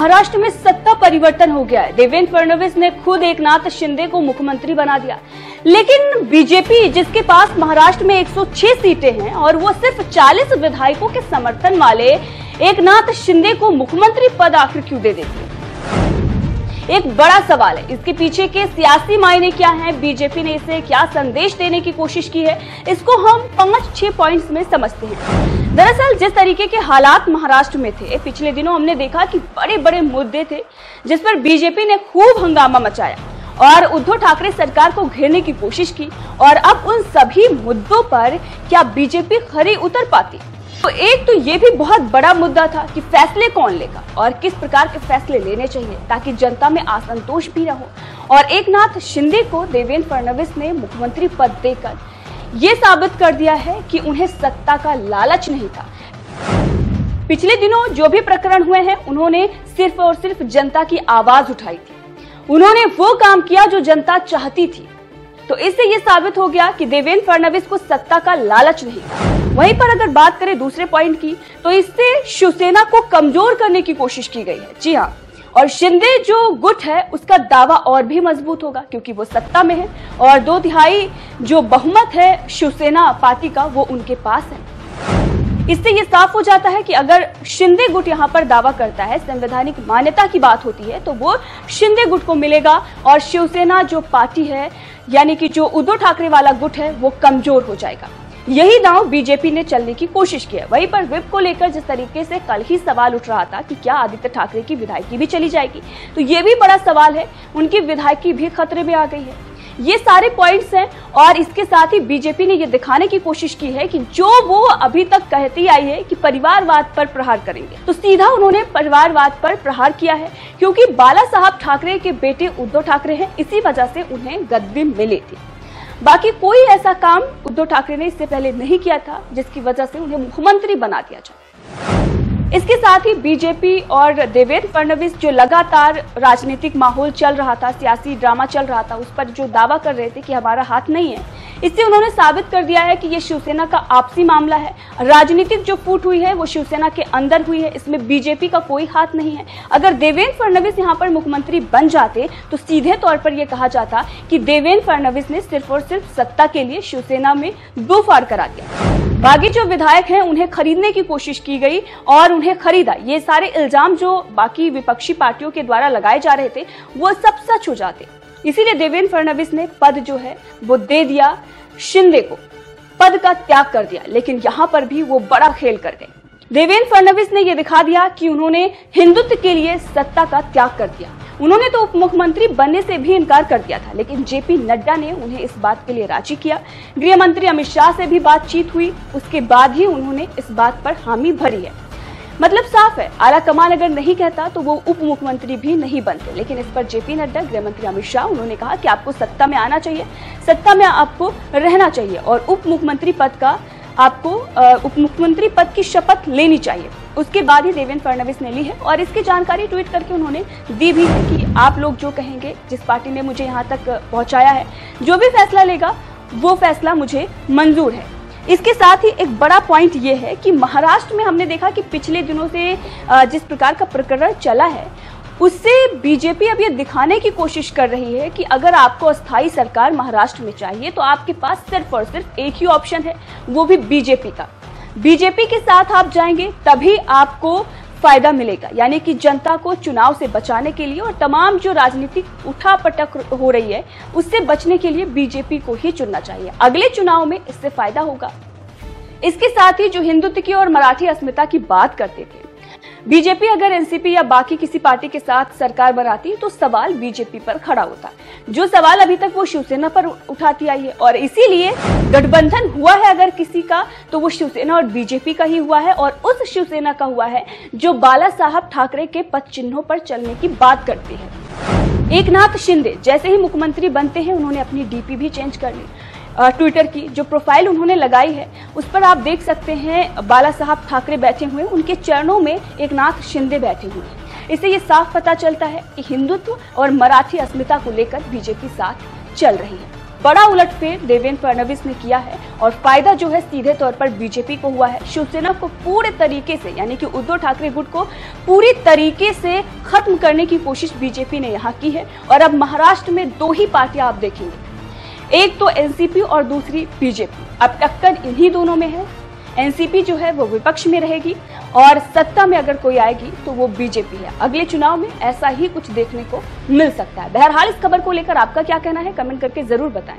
महाराष्ट्र में सत्ता परिवर्तन हो गया है। देवेंद्र फडणवीस ने खुद एकनाथ शिंदे को मुख्यमंत्री बना दिया, लेकिन बीजेपी जिसके पास महाराष्ट्र में 106 सीटें हैं और वो सिर्फ 40 विधायकों के समर्थन वाले एकनाथ शिंदे को मुख्यमंत्री पद आखिर क्यों दे देती है? एक बड़ा सवाल है। इसके पीछे के सियासी मायने क्या हैं? बीजेपी ने इसे क्या संदेश देने की कोशिश की है? इसको हम 5-6 पॉइंट्स में समझते हैं। दरअसल जिस तरीके के हालात महाराष्ट्र में थे, पिछले दिनों हमने देखा कि बड़े बड़े मुद्दे थे जिस पर बीजेपी ने खूब हंगामा मचाया और उद्धव ठाकरे सरकार को घेरने की कोशिश की। और अब उन सभी मुद्दों पर क्या बीजेपी खरी उतर पाती? तो एक तो ये भी बहुत बड़ा मुद्दा था कि फैसले कौन लेगा और किस प्रकार के फैसले लेने चाहिए ताकि जनता में असंतोष भी न हो। और एकनाथ शिंदे को देवेंद्र फडणवीस ने मुख्यमंत्री पद देकर ये साबित कर दिया है कि उन्हें सत्ता का लालच नहीं था। पिछले दिनों जो भी प्रकरण हुए हैं, उन्होंने सिर्फ और सिर्फ जनता की आवाज उठाई थी। उन्होंने वो काम किया जो जनता चाहती थी। तो इससे ये साबित हो गया कि देवेंद्र फडणवीस को सत्ता का लालच नहीं था। वहीं पर अगर बात करें दूसरे पॉइंट की, तो इससे शिवसेना को कमजोर करने की कोशिश की गई है। जी हाँ, और शिंदे जो गुट है उसका दावा और भी मजबूत होगा क्योंकि वो सत्ता में है और 2/3 जो बहुमत है शिवसेना पार्टी का वो उनके पास है। इससे ये साफ हो जाता है कि अगर शिंदे गुट यहाँ पर दावा करता है, संवैधानिक मान्यता की बात होती है, तो वो शिंदे गुट को मिलेगा और शिवसेना जो पार्टी है यानी कि जो उद्धव ठाकरे वाला गुट है वो कमजोर हो जाएगा। यही दांव बीजेपी ने चलने की कोशिश की है। वहीं पर विप को लेकर जिस तरीके से कल ही सवाल उठ रहा था कि क्या आदित्य ठाकरे की विधायकी भी चली जाएगी, तो ये भी बड़ा सवाल है। उनकी विधायकी भी खतरे में आ गई है। ये सारे पॉइंट्स हैं और इसके साथ ही बीजेपी ने ये दिखाने की कोशिश की है कि जो वो अभी तक कहती आई है कि परिवारवाद पर प्रहार करेंगे, तो सीधा उन्होंने परिवारवाद पर प्रहार किया है क्योंकि बाला साहब ठाकरे के बेटे उद्धव ठाकरे हैं, इसी वजह से उन्हें गद्दी मिली थी। बाकी कोई ऐसा काम उद्धव ठाकरे ने इससे पहले नहीं किया था जिसकी वजह से उन्हें मुख्यमंत्री बना दिया जाए। इसके साथ ही बीजेपी और देवेंद्र फडणवीस जो लगातार राजनीतिक माहौल चल रहा था, सियासी ड्रामा चल रहा था, उस पर जो दावा कर रहे थे कि हमारा हाथ नहीं है, इससे उन्होंने साबित कर दिया है कि ये शिवसेना का आपसी मामला है। राजनीतिक जो फूट हुई है वो शिवसेना के अंदर हुई है, इसमें बीजेपी का कोई हाथ नहीं है। अगर देवेंद्र फडणवीस यहाँ पर मुख्यमंत्री बन जाते तो सीधे तौर पर यह कहा जाता कि देवेंद्र फडणवीस ने सिर्फ और सिर्फ सत्ता के लिए शिवसेना में दो फाड़ करा दिया। बाकी जो विधायक हैं उन्हें खरीदने की कोशिश की गई और उन्हें खरीदा। ये सारे इल्जाम जो बाकी विपक्षी पार्टियों के द्वारा लगाए जा रहे थे वो सब सच हो जाते। इसीलिए देवेंद्र फडणवीस ने पद जो है वो दे दिया शिंदे को, पद का त्याग कर दिया। लेकिन यहाँ पर भी वो बड़ा खेल कर गए। देवेंद्र फडणवीस ने यह दिखा दिया कि उन्होंने हिंदुत्व के लिए सत्ता का त्याग कर दिया। उन्होंने तो उप मुख्यमंत्री बनने से भी इनकार कर दिया था, लेकिन जेपी नड्डा ने उन्हें इस बात के लिए राजी किया। गृह मंत्री अमित शाह से भी बातचीत हुई, उसके बाद ही उन्होंने इस बात पर हामी भरी है। मतलब साफ है, आला कमान अगर नहीं कहता तो वो उप मुख्यमंत्री भी नहीं बनते। लेकिन इस पर जेपी नड्डा, गृह मंत्री अमित शाह, उन्होंने कहा कि आपको सत्ता में आना चाहिए, सत्ता में आपको रहना चाहिए और उप मुख्यमंत्री पद की शपथ लेनी चाहिए। उसके बाद ही देवेंद्र फडणवीस ने ली है और इसकी जानकारी ट्वीट करके उन्होंने दी भी है कि आप लोग जो कहेंगे, जिस पार्टी ने मुझे यहाँ तक पहुंचाया है, जो भी फैसला लेगा वो फैसला मुझे मंजूर है। इसके साथ ही एक बड़ा पॉइंट ये है कि महाराष्ट्र में हमने देखा कि पिछले दिनों से जिस प्रकार का प्रकरण चला है उससे बीजेपी अब ये दिखाने की कोशिश कर रही है कि अगर आपको अस्थायी सरकार महाराष्ट्र में चाहिए तो आपके पास सिर्फ और सिर्फ एक ही ऑप्शन है, वो भी बीजेपी का। बीजेपी के साथ आप जाएंगे तभी आपको फायदा मिलेगा, यानी कि जनता को चुनाव से बचाने के लिए और तमाम जो राजनीतिक उठापटक हो रही है उससे बचने के लिए बीजेपी को ही चुनना चाहिए। अगले चुनाव में इससे फायदा होगा। इसके साथ ही जो हिंदुत्व की और मराठी अस्मिता की बात करते थे, बीजेपी अगर एनसीपी या बाकी किसी पार्टी के साथ सरकार बनाती तो सवाल बीजेपी पर खड़ा होता। जो सवाल अभी तक वो शिवसेना पर उठाती आई है और इसीलिए गठबंधन हुआ है अगर किसी का तो वो शिवसेना और बीजेपी का ही हुआ है और उस शिवसेना का हुआ है जो बाला साहब ठाकरे के पद चिन्हों पर चलने की बात करती है। एकनाथ शिंदे जैसे ही मुख्यमंत्री बनते हैं उन्होंने अपनी डीपी भी चेंज कर ली। ट्विटर की जो प्रोफाइल उन्होंने लगाई है उस पर आप देख सकते हैं बाला साहब ठाकरे बैठे हुए, उनके चरणों में एकनाथ शिंदे बैठे हुए हैं। इससे ये साफ पता चलता है कि हिंदुत्व और मराठी अस्मिता को लेकर बीजेपी साथ चल रही है। बड़ा उलटफेर देवेंद्र फडणवीस ने किया है और फायदा जो है सीधे तौर पर बीजेपी को हुआ है। शिवसेना को पूरे तरीके से यानी कि उद्धव ठाकरे गुट को पूरी तरीके से खत्म करने की कोशिश बीजेपी ने यहां की है। और अब महाराष्ट्र में दो ही पार्टियां आप देखेंगे, एक तो एनसीपी और दूसरी बीजेपी। अब टक्कर इन्हीं दोनों में है। एनसीपी जो है वो विपक्ष में रहेगी और सत्ता में अगर कोई आएगी तो वो बीजेपी है। अगले चुनाव में ऐसा ही कुछ देखने को मिल सकता है। बहरहाल इस खबर को लेकर आपका क्या कहना है, कमेंट करके जरूर बताएं।